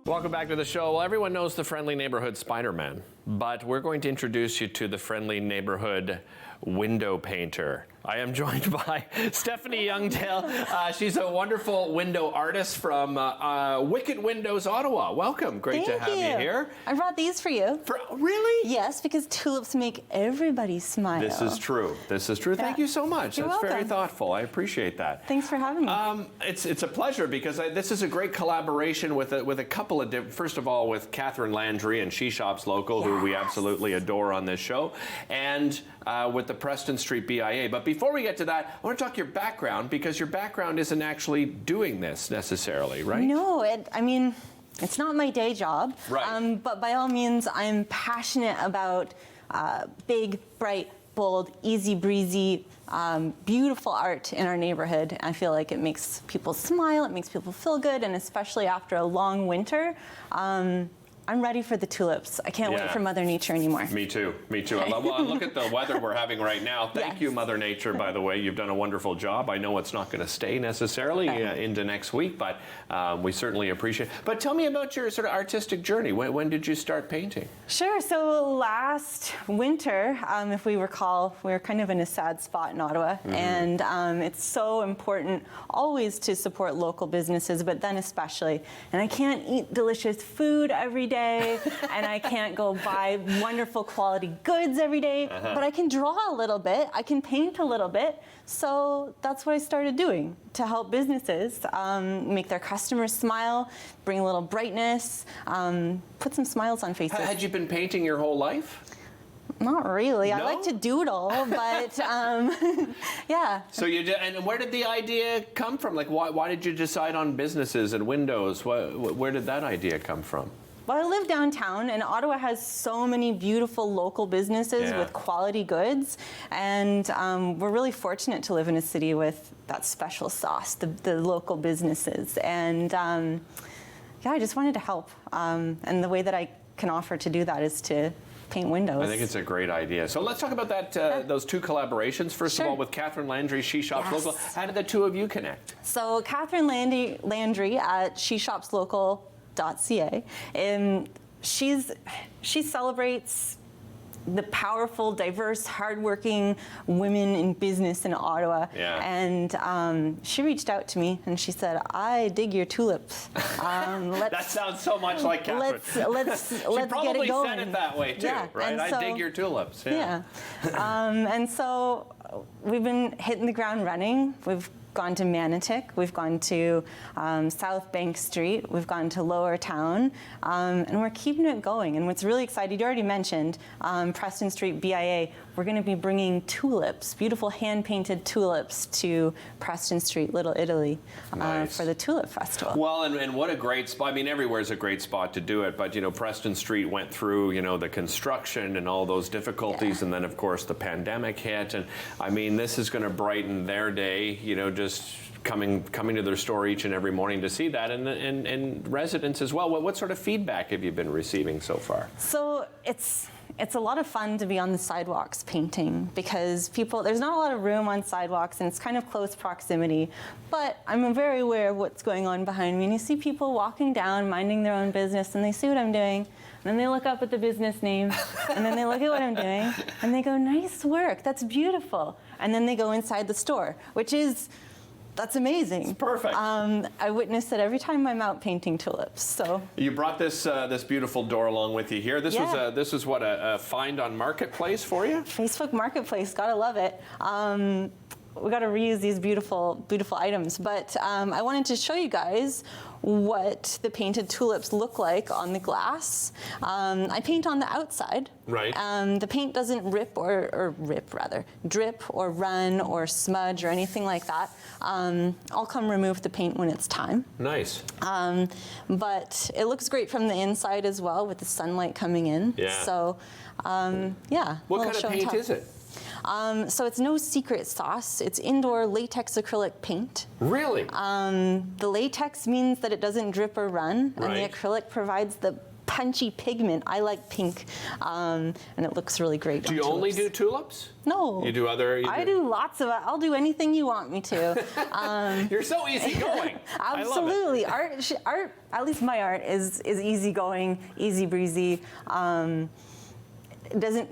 Welcome back to the show. Well, everyone knows the friendly neighborhood Spider-Man, but we're going to introduce you to the friendly neighborhood window painter. I am joined by Stephanie Youngdale. She's a wonderful window artist from Wicked Windows Ottawa. Welcome. Great to have you here. I brought these for you. Really? Yes, because tulips make everybody smile. This is true. This is true. Yeah. Thank you so much. You're That's welcome. Very thoughtful. I appreciate that. Thanks for having me. It's a pleasure because this is a great collaboration with a couple of first of all with Catherine Landry and She Shops Local, yes, who we absolutely adore on this show, and with the Preston Street BIA. But before we get to that, I want to talk your background, because your background isn't actually doing this necessarily, right? No, I mean, it's not my day job. Right. But by all means, I'm passionate about big, bright, bold, easy breezy, beautiful art in our neighborhood. I feel like it makes people smile, it makes people feel good, and especially after a long winter, I'm ready for the tulips. I can't wait for Mother Nature anymore. Me too. Me too. Well, look at the weather we're having right now. Thank you, Mother Nature, by the way. You've done a wonderful job. I know it's not going to stay necessarily into next week, but we certainly appreciate it. But tell me about your sort of artistic journey. When did you start painting? Sure. So last winter, if we recall, we were kind of in a sad spot in Ottawa. Mm-hmm. And it's so important always to support local businesses, but then especially. And I can't eat delicious food every day. And I can't go buy wonderful quality goods every day, but I can draw a little bit, I can paint a little bit. So that's what I started doing to help businesses make their customers smile, bring a little brightness, put some smiles on faces. Had you been painting your whole life? Not really. No? I like to doodle, but yeah. So you did, and where did the idea come from? Like, why did you decide on businesses and windows? Where did that idea come from? Well, I live downtown, and Ottawa has so many beautiful local businesses with quality goods, and we're really fortunate to live in a city with that special sauce, the local businesses. And yeah, I just wanted to help, and the way that I can offer to do that is to paint windows. I think it's a great idea. So let's talk about that. Those two collaborations. First of all, with Catherine Landry, She Shops Local. How did the two of you connect? So Catherine Landry at She Shops Local. .ca. She celebrates the powerful, diverse, hardworking women in business in Ottawa. Yeah. And she reached out to me and she said, "I dig your tulips. That sounds so much like Catherine. Let's get it going." She probably said it that way too, right? So, I dig your tulips. Yeah. And so we've been hitting the ground running. We've gone to Manotick, we've gone to South Bank Street, we've gone to Lower Town, and we're keeping it going. And what's really exciting, you already mentioned Preston Street BIA, we're going to be bringing tulips, beautiful hand-painted tulips, to Preston Street, Little Italy, for the Tulip Festival. Well, and what a great spot. I mean, everywhere's a great spot to do it, but, you know, Preston Street went through, you know, the construction and all those difficulties, and then, of course, the pandemic hit. And, I mean, this is going to brighten their day, you know, just coming to their store each and every morning to see that, and residents as well. What sort of feedback have you been receiving so far? So it's a lot of fun to be on the sidewalks painting, because there's not a lot of room on sidewalks and it's kind of close proximity, but I'm very aware of what's going on behind me, and you see people walking down minding their own business, and they see what I'm doing, and then they look up at the business name, and then they look at what I'm doing and they go, "Nice work, that's beautiful," and then they go inside the store, that's amazing. It's perfect. I witness it every time I'm out painting tulips. So you brought this beautiful door along with you here. This was what, a find on Marketplace for you? Facebook Marketplace, gotta love it. We got to reuse these beautiful items, but I wanted to show you guys what the painted tulips look like on the glass. I paint on the outside. Right. The paint doesn't drip or run or smudge or anything like that. I'll come remove the paint when it's time. Nice. But it looks great from the inside as well, with the sunlight coming in. Yeah. So, yeah. What kind of paint is it? So it's no secret sauce. It's indoor latex acrylic paint. Really? The latex means that it doesn't drip or run, and the acrylic provides the punchy pigment. I like pink, and it looks really great. Do you only do tulips? No. You do other? I do lots of it. I'll do anything you want me to. You're so easygoing. Absolutely. Art, at least my art is easygoing, easy breezy.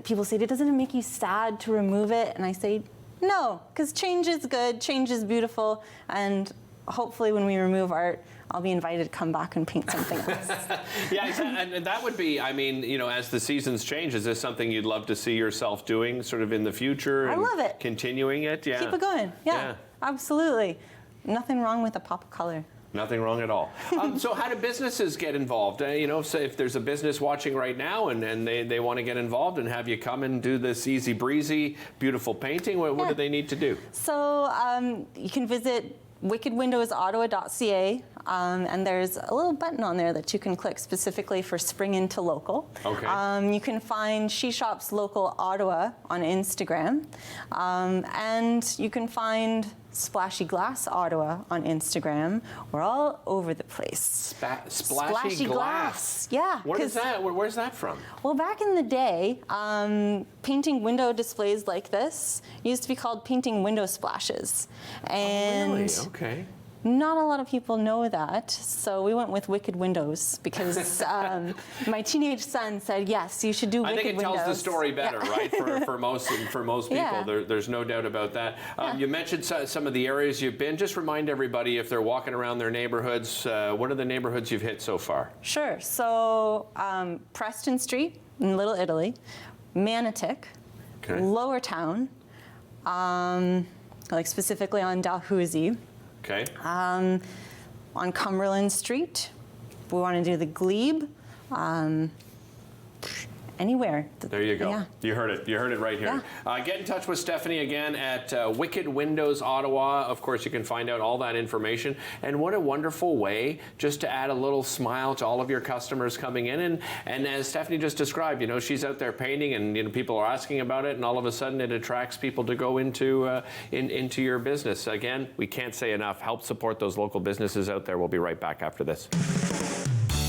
People say, doesn't it make you sad to remove it? And I say, no, because change is good, change is beautiful, and hopefully when we remove art, I'll be invited to come back and paint something else. Yeah, and that would be, I mean, you know, as the seasons change, is this something you'd love to see yourself doing sort of in the future? I love it. Continuing it, yeah. Keep it going, yeah. Absolutely. Nothing wrong with a pop of color. Nothing wrong at all. So how do businesses get involved? You know, so if there's a business watching right now and they want to get involved and have you come and do this easy breezy, beautiful painting, what do they need to do? So you can visit wickedwindowsottawa.ca, and there's a little button on there that you can click specifically for Spring Into Local. Okay. You can find She Shops Local Ottawa on Instagram, and you can find Splashy Glass Ottawa on Instagram. We're all over the place. Splashy Glass. Yeah. What is that? Where's that from? Well, back in the day, painting window displays like this used to be called painting window splashes. And really? Okay. not a lot of people know that, so we went with Wicked Windows because my teenage son said, yes, you should do Wicked Windows. I think it tells the story better, right? For most people, Yeah. there's no doubt about that. You mentioned some of the areas you've been. Just remind everybody, if they're walking around their neighborhoods, what are the neighborhoods you've hit so far? Sure. So Preston Street in Little Italy, Manotick, Lower Town, like specifically on Dalhousie. Okay. On Cumberland Street, we want to do the Glebe. Anywhere. There you go. Yeah. You heard it. You heard it right here. Get in touch with Stephanie again at Wicked Windows Ottawa. Of course, you can find out all that information. And what a wonderful way just to add a little smile to all of your customers coming in. And as Stephanie just described, you know, she's out there painting, and you know, people are asking about it, and all of a sudden it attracts people to go into your business. Again, we can't say enough. Help support those local businesses out there. We'll be right back after this.